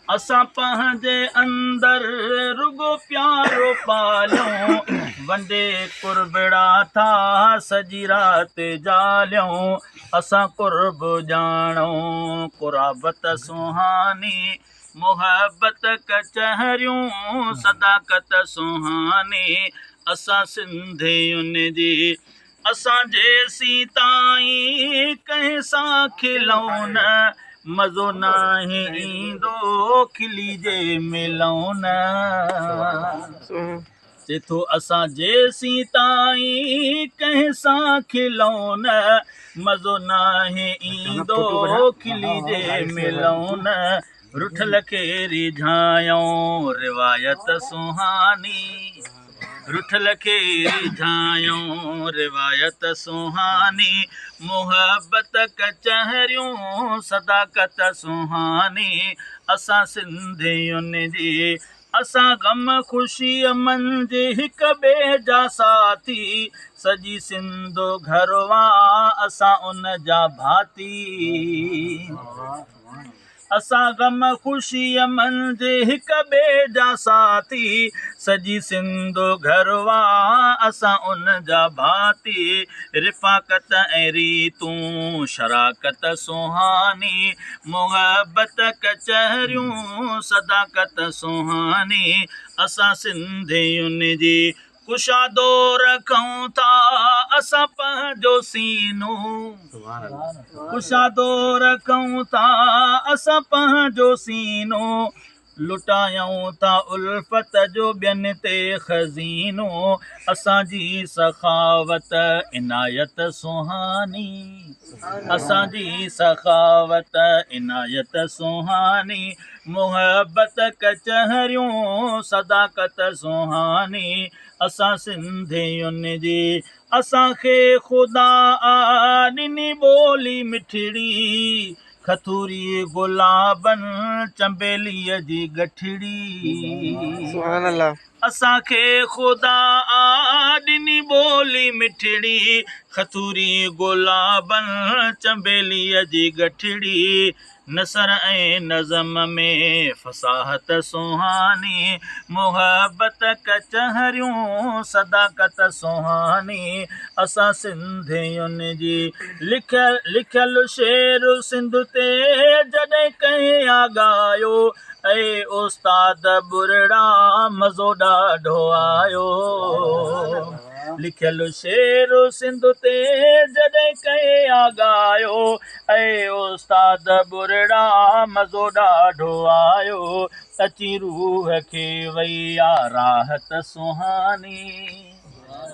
असां पंहिंजे अंदर रुगो प्यारो पालियूं, वंडे कुर्बड़ा था सॼी राति जालियूं। असां कुर्ब ॼाणूं कुराबत सुहानी, मुहबत कचहरियूं सदाकत सुहानी। असां सिंधियुनि जी असां जेसीं ताईं कंहिं सां खिलऊं न, मज़ो नाहे ईंदो खिली जे मिलऊं न। चेथो असां जेसीं ताईं कंहिं सां खिलऊं न, मज़ो नाहे ईंदो खिली जे मिलऊं न। रुठल खे रिझायूं रिवायत सुहानी, रुठल खे रिझायूं रिवायत सुहानी। मुहबत कचहरियूं सदाकत सुहानी। असां सिंधियुनि जी असां गम ख़ुशीअ मंझि हिक ॿिए जा साथी, सॼी सिंधो घरवा असां उन जा भाती। असां गम ख़ुशीअ मंझि हिक ॿिए जा साथी, सॼी सिंधो घरवा असां उन जा भाती। रिफ़ाक़त ऐं रीतूं शराकत सुहानी, मुहबत कचहरियूं सदाकत सुहानी। असां सिंधियुनि जी कुशादो रखूं था असां पंहिंजो सीनो, कुशादो रखूं था असां पंहिंजो सीनो। लुटायूं था उल्फत जो ॿियनि ते ख़ज़ीनो, असांजी सखावत इनायत सुहानी, असांजी सखावत इनायत सुहानी। मुहबत कचहरियूं सदाकत सुहानी। असां सिंधियुनि जी असांखे ख़ुदा ॾिनी ॿोली मिठड़ी, खथूरी गुलाबनि चंबेलीअ जी गठड़ी। सुभान अल्लाह। असांखे ख़ुदा ॾिनी ॿोली मिठड़ी, खथूरी गुलाबनि चंबेलीअ जी गठड़ी। नसर ऐं नज़म में फ़साहत सुहानी, मुहबत कचहरियूं सदाकत सुहानी। असां सिंधियुनि जी लिखियल शेर सिंध ते जॾहिं कंहिं आगायो, ऐं उस्ताद बुरड़ा मज़ो ॾाढो आयो। लिखियल शेर सिंध ते जॾहिं कंहिं आगायो, ऐं उस्ताद बुरड़ा मज़ो ॾाढो आयो। अची रूह खे वई आ राहत सुहानी,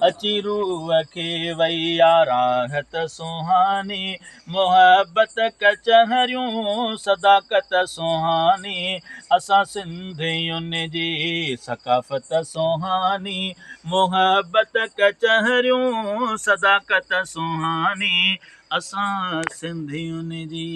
अची रूह खे वई आ राहत सुहानी। मुहबत कचहरियूं सदाकत सुहानी। असां सिंधियुनि जी सकाफ़त सुहानी, मुहबत कचहरियूं सदाकत सुहानी। असां सिंधियुनि जी